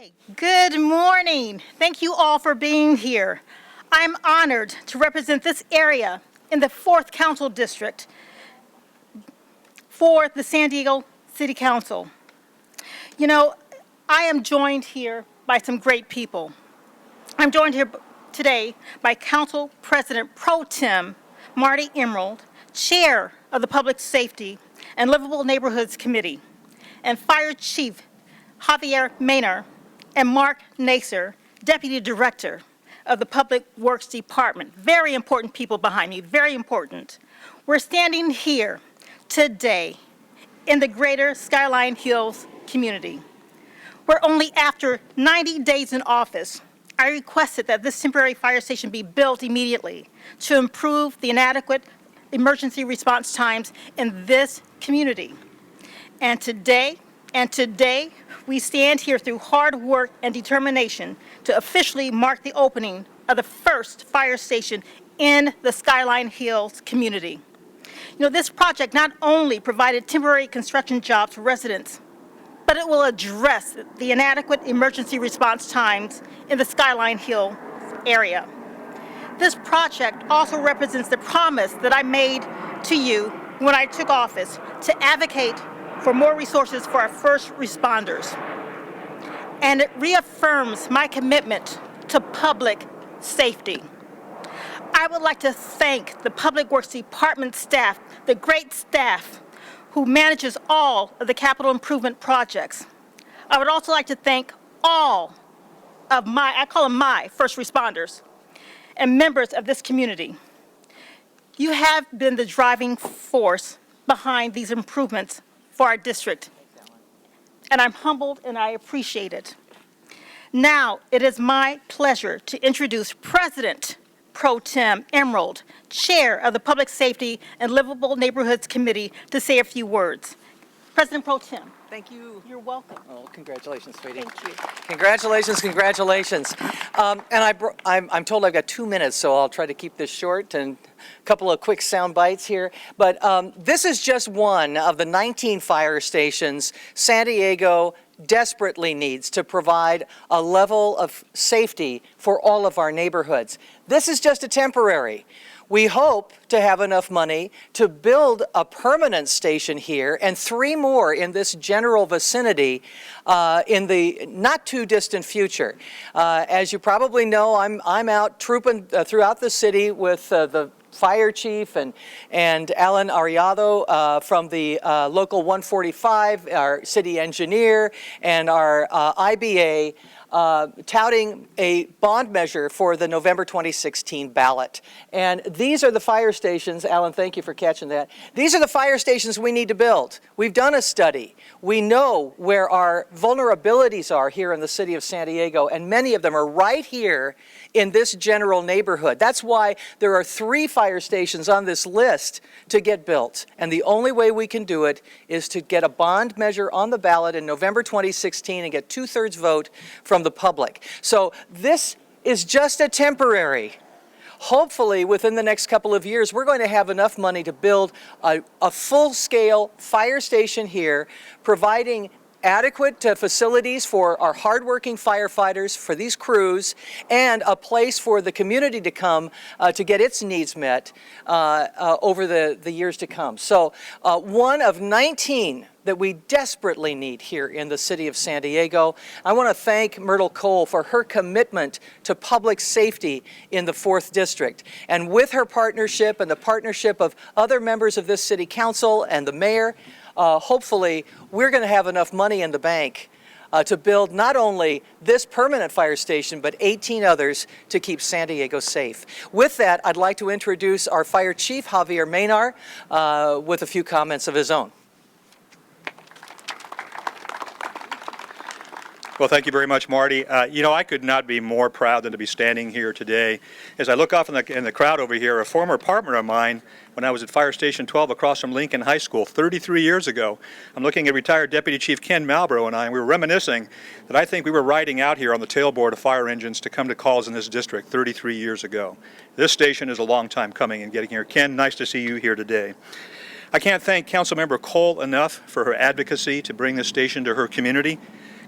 Okay, good morning. Thank you all for being here. I'm honored to represent this area in the 4th Council District for the San Diego City Council. You know, I am joined here by some great people. I'm joined here today by Council President Pro Tem Marti Emerald, Chair of the Public Safety and Livable Neighborhoods Committee, and Fire Chief Javier Mainar, and Mark Nassar, Deputy Director of the Public Works Department. Very important people behind me, very important. We're standing here today in the greater Skyline Hills community, where only after 90 days in office, I requested that this temporary fire station be built immediately to improve the inadequate emergency response times in this community. And today, we stand here through hard work and determination to officially mark the opening of the first fire station in the Skyline Hills community. You know, this project not only provided temporary construction jobs for residents, but it will address the inadequate emergency response times in the Skyline Hills area. This project also represents the promise that I made to you when I took office to advocate for more resources for our first responders. And it reaffirms my commitment to public safety. I would like to thank the Public Works Department staff, the great staff who manages all of the capital improvement projects. I would also like to thank all of I call them my first responders and members of this community. You have been the driving force behind these improvements for our district, and I'm humbled and I appreciate it. Now, it is my pleasure to introduce President Pro Tem Emerald, Chair of the Public Safety and Livable Neighborhoods Committee, to say a few words. President Pro Tem. Thank you. You're welcome. Oh, congratulations, sweetie. Thank you. Congratulations, congratulations. I'm told I've got 2 minutes, so I'll try to keep this short and a couple of quick sound bites here. But this is just one of the 19 fire stations San Diego desperately needs to provide a level of safety for all of our neighborhoods. This is just a temporary. We hope to have enough money to build a permanent station here and 3 more in this general vicinity in the not too distant future. As you probably know, I'm out trooping throughout the city with the fire chief and Alan Ariado from the local 145, our city engineer, and our IBA, touting a bond measure for the November 2016 ballot. And these are the fire stations, Alan, thank you for catching that. These are the fire stations we need to build. We've done a study. We know where our vulnerabilities are here in the city of San Diego, and many of them are right here in this general neighborhood. That's why there are 3 fire stations on this list to get built. And the only way we can do it is to get a bond measure on the ballot in November 2016 and get 2/3 vote from the public. So this is just a temporary. Hopefully, within the next couple of years, we're going to have enough money to build a full-scale fire station here, providing adequate facilities for our hardworking firefighters, for these crews, and a place for the community to come to get its needs met over the years to come. So one of 19 that we desperately need here in the city of San Diego. I want to thank Myrtle Cole for her commitment to public safety in the 4th District. And with her partnership and the partnership of other members of this city council and the mayor, hopefully we're going to have enough money in the bank to build not only this permanent fire station, but 18 others to keep San Diego safe. With that, I'd like to introduce our fire chief, Javier Mainar, with a few comments of his own. Well, thank you very much, Marty. You know, I could not be more proud than to be standing here today. As I look off in the crowd over here, a former partner of mine, when I was at Fire Station 12 across from Lincoln High School 33 years ago, I'm looking at retired Deputy Chief Ken Malbrough and we were reminiscing that I think we were riding out here on the tailboard of fire engines to come to calls in this district 33 years ago. This station is a long time coming and getting here. Ken, nice to see you here today. I can't thank Councilmember Cole enough for her advocacy to bring this station to her community.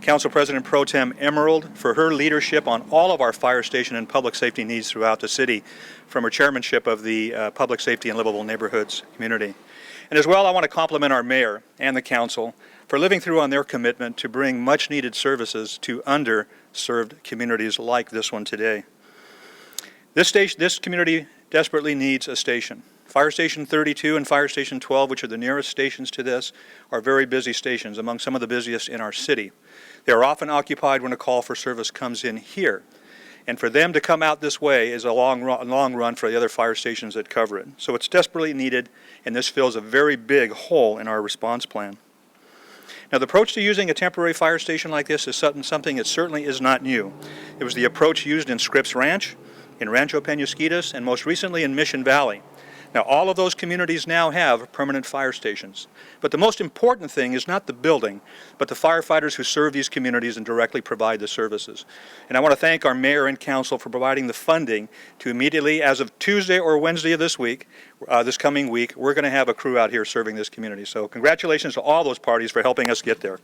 Council President Pro Tem Emerald for her leadership on all of our fire station and public safety needs throughout the city, from her chairmanship of the Public Safety and Livable Neighborhoods Community. And as well, I want to compliment our mayor and the council for living through on their commitment to bring much-needed services to underserved communities like this one today. This community desperately needs a station. Fire Station 32 and Fire Station 12, which are the nearest stations to this, are very busy stations, among some of the busiest in our city. They are often occupied when a call for service comes in here. And for them to come out this way is a long run for the other fire stations that cover it. So it's desperately needed, and this fills a very big hole in our response plan. Now, the approach to using a temporary fire station like this is something that certainly is not new. It was the approach used in Scripps Ranch, in Rancho Penasquitos, and most recently in Mission Valley. Now, all of those communities now have permanent fire stations. But the most important thing is not the building, but the firefighters who serve these communities and directly provide the services. And I want to thank our mayor and council for providing the funding to immediately, as of Tuesday or Wednesday of this week, this coming week, we're going to have a crew out here serving this community. So congratulations to all those parties for helping us get there.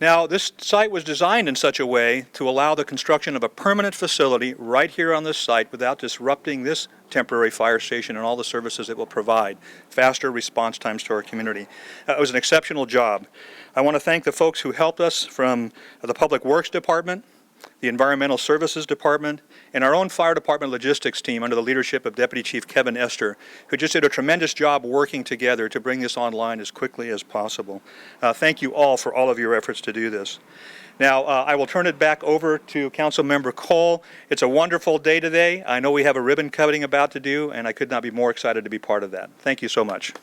Now, this site was designed in such a way to allow the construction of a permanent facility right here on this site without disrupting this temporary fire station and all the services it will provide, faster response times to our community. It was an exceptional job. I want to thank the folks who helped us from the Public Works Department, the Environmental Services Department, and our own fire department logistics team under the leadership of Deputy Chief Kevin Esther, who just did a tremendous job working together to bring this online as quickly as possible. Thank you all for all of your efforts to do this. Now, I will turn it back over to Councilmember Cole. It's a wonderful day today. I know we have a ribbon cutting about to do, and I could not be more excited to be part of that. Thank you so much.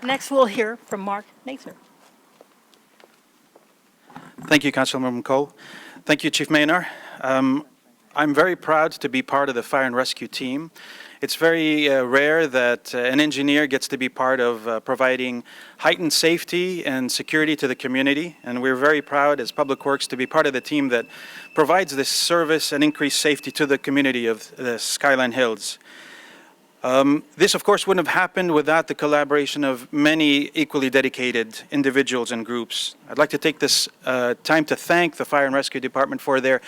Next, we'll hear from Mark Nassar. Thank you, Councilmember Cole. Thank you, Chief Mainar. I'm very proud to be part of the fire and rescue team. It's very rare that an engineer gets to be part of providing heightened safety and security to the community, and we're very proud as Public Works to be part of the team that provides this service and increased safety to the community of the Skyline Hills. This, of course, wouldn't have happened without the collaboration of many equally dedicated individuals and groups. I'd like to take this time to thank the Fire and Rescue Department for their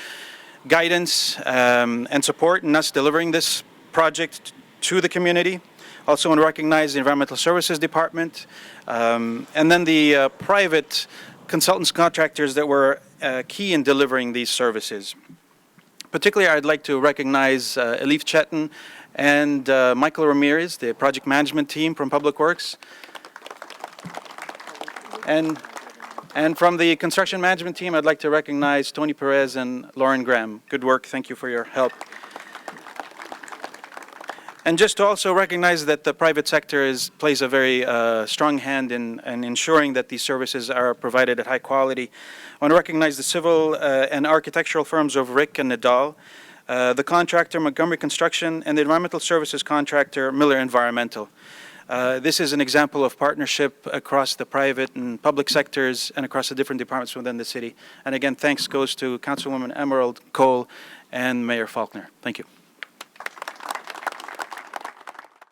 guidance and support in us delivering this project to the community. Also want to recognize the Environmental Services Department and then the private consultants, contractors that were key in delivering these services. Particularly, I'd like to recognize Elif Chetan and Michael Ramirez, the project management team from Public Works. And from the construction management team, I'd like to recognize Tony Perez and Lauren Graham. Good work. Thank you for your help. And just to also recognize that the private sector plays a very strong hand in ensuring that these services are provided at high quality. I want to recognize the civil and architectural firms of Rick and Nadal, the contractor Montgomery Construction, and the environmental services contractor Miller Environmental. This is an example of partnership across the private and public sectors and across the different departments within the city. And again, thanks goes to Councilwoman Emerald Cole and Mayor Faulkner. Thank you.